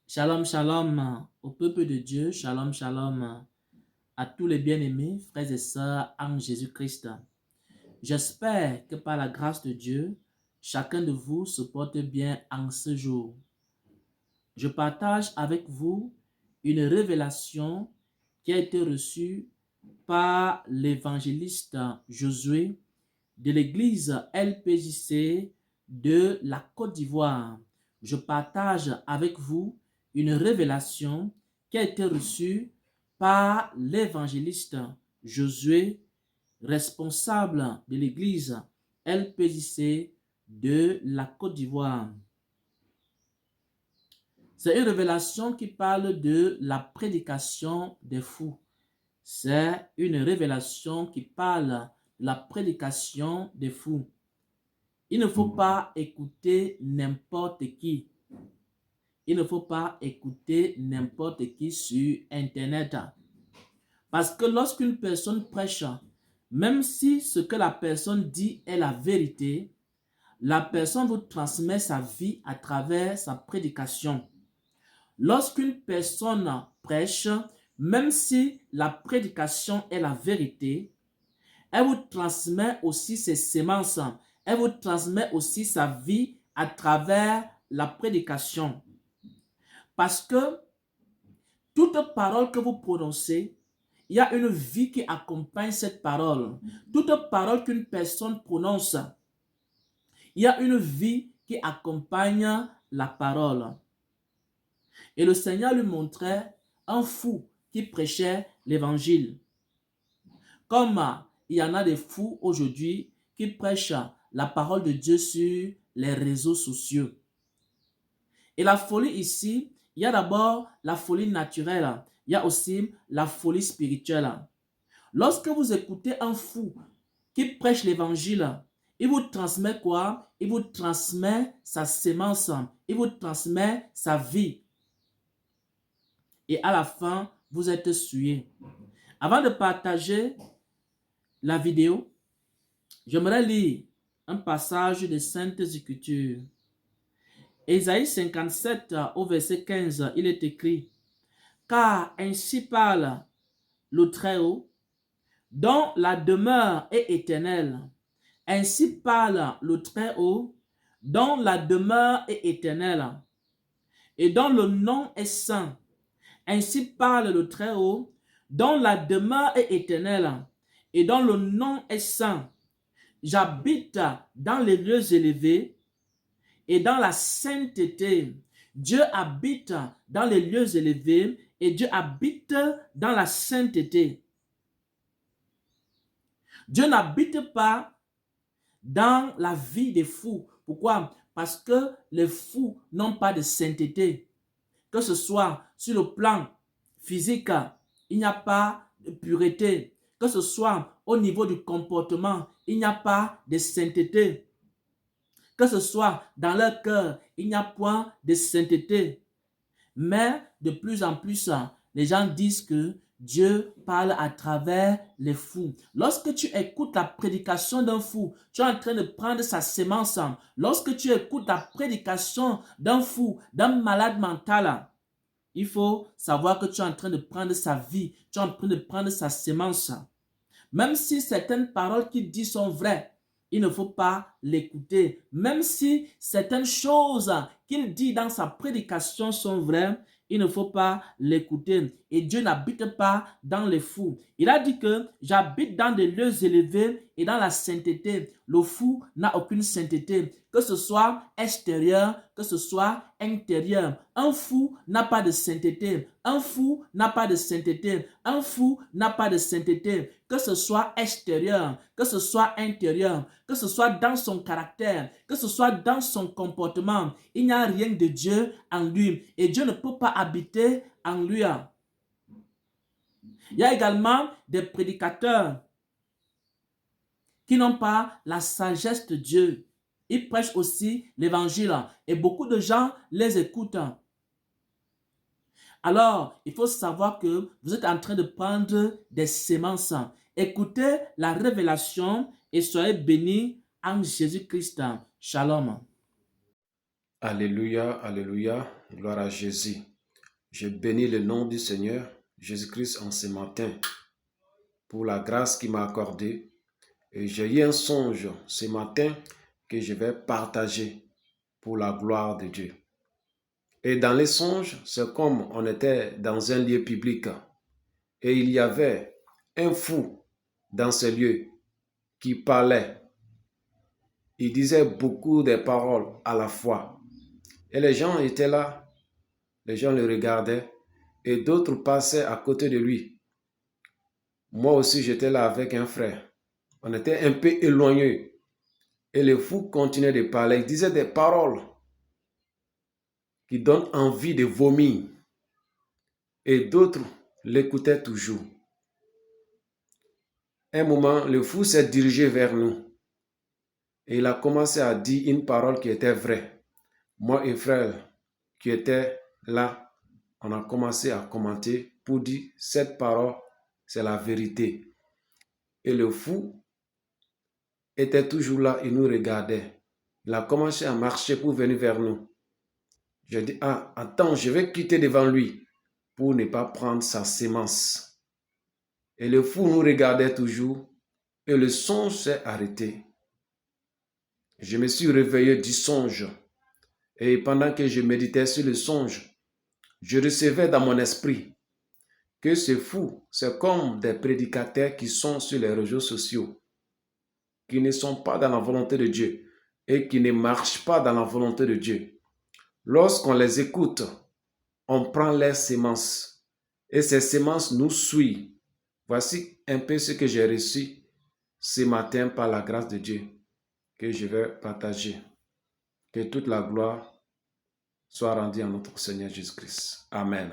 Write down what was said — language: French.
Shalom, shalom au peuple de Dieu, shalom, shalom à tous les bien-aimés, frères et sœurs en Jésus-Christ. J'espère que par la grâce de Dieu, chacun de vous se porte bien en ce jour. Je partage avec vous une révélation qui a été reçue par l'évangéliste Josué de l'église LPJC de la Côte d'Ivoire. Je partage avec vous une révélation qui a été reçue par l'évangéliste Josué, responsable de l'église LPJC de la Côte d'Ivoire. C'est une révélation qui parle de la prédication des fous. C'est une révélation qui parle de la prédication des fous. Il ne faut pas écouter n'importe qui. Il ne faut pas écouter n'importe qui sur Internet. Parce que lorsqu'une personne prêche, même si ce que la personne dit est la vérité, la personne vous transmet sa vie à travers sa prédication. Lorsqu'une personne prêche, même si la prédication est la vérité, elle vous transmet aussi ses sémences. Elle vous transmet aussi sa vie à travers la prédication. Parce que toute parole que vous prononcez, il y a une vie qui accompagne cette parole. Toute parole qu'une personne prononce, il y a une vie qui accompagne la parole. Et le Seigneur lui montrait un fou qui prêchait l'évangile. Comme il y en a des fous aujourd'hui qui prêchent la parole de Dieu sur les réseaux sociaux. Et la folie ici, il y a d'abord la folie naturelle, il y a aussi la folie spirituelle. Lorsque vous écoutez un fou qui prêche l'évangile, il vous transmet quoi? Il vous transmet sa sémence, il vous transmet sa vie. Et à la fin, vous êtes souillé. Avant de partager la vidéo, j'aimerais lire un passage des Saintes Écritures. Ésaïe 57 au verset 15, il est écrit: Car ainsi parle le Très-Haut, dont la demeure est éternelle. Ainsi parle le Très-Haut, dont la demeure est éternelle, et dont le nom est saint. Ainsi parle le Très-Haut, dont la demeure est éternelle, et dont le nom est saint. J'habite dans les lieux élevés et dans la sainteté. Dieu habite dans les lieux élevés et Dieu habite dans la sainteté. Dieu n'habite pas dans la vie des fous. Pourquoi? Parce que les fous n'ont pas de sainteté. Que ce soit sur le plan physique, il n'y a pas de pureté. Que ce soit au niveau du comportement, il n'y a pas de sainteté. Que ce soit dans leur cœur, il n'y a point de sainteté. Mais de plus en plus, les gens disent que Dieu parle à travers les fous. Lorsque tu écoutes la prédication d'un fou, tu es en train de prendre sa sémence. Lorsque tu écoutes la prédication d'un fou, d'un malade mental, il faut savoir que tu es en train de prendre sa vie, tu es en train de prendre sa sémence. Même si certaines paroles qu'il dit sont vraies, il ne faut pas l'écouter. Même si certaines choses qu'il dit dans sa prédication sont vraies, il ne faut pas l'écouter. Et Dieu n'habite pas dans les fous. Il a dit que j'habite dans des lieux élevés et dans la sainteté. Le fou n'a aucune sainteté, que ce soit extérieur, que ce soit intérieur. Un fou n'a pas de sainteté. Un fou n'a pas de sainteté. Un fou n'a pas de sainteté. Que ce soit extérieur, que ce soit intérieur, que ce soit dans son caractère, que ce soit dans son comportement, il n'y a rien de Dieu en lui. Et Dieu ne peut pas habiter en lui. Il y a également des prédicateurs qui n'ont pas la sagesse de Dieu. Ils prêchent aussi l'évangile et beaucoup de gens les écoutent. Alors, il faut savoir que vous êtes en train de prendre des sémences. Écoutez la révélation et soyez bénis en Jésus-Christ. Shalom. Alléluia, alléluia, gloire à Jésus. Je bénis le nom du Seigneur Jésus-Christ en ce matin pour la grâce qu'il m'a accordée. Et j'ai eu un songe ce matin que je vais partager pour la gloire de Dieu. Et dans les songes, c'est comme on était dans un lieu public et il y avait un fou dans ce lieu qui parlait. Il disait beaucoup de paroles à la fois. Et les gens étaient là, les gens le regardaient et d'autres passaient à côté de lui. Moi aussi, j'étais là avec un frère. On était un peu éloignés. Et le fou continuait de parler. Il disait des paroles qui donnent envie de vomir. Et d'autres l'écoutaient toujours. Un moment, le fou s'est dirigé vers nous. Et il a commencé à dire une parole qui était vraie. Moi et frère qui étaient là, on a commencé à commenter pour dire cette parole, c'est la vérité. Et le fou était toujours là, il nous regardait. Il a commencé à marcher pour venir vers nous. J'ai dit, attends, je vais quitter devant lui pour ne pas prendre sa sémence. Et le fou nous regardait toujours et le songe s'est arrêté. Je me suis réveillé du songe et pendant que je méditais sur le songe, je recevais dans mon esprit que ce fou, c'est comme des prédicateurs qui sont sur les réseaux sociaux, qui ne sont pas dans la volonté de Dieu et qui ne marchent pas dans la volonté de Dieu. Lorsqu'on les écoute, on prend leurs sémences et ces sémences nous suivent. Voici un peu ce que j'ai reçu ce matin par la grâce de Dieu que je vais partager. Que toute la gloire soit rendue à notre Seigneur Jésus-Christ. Amen.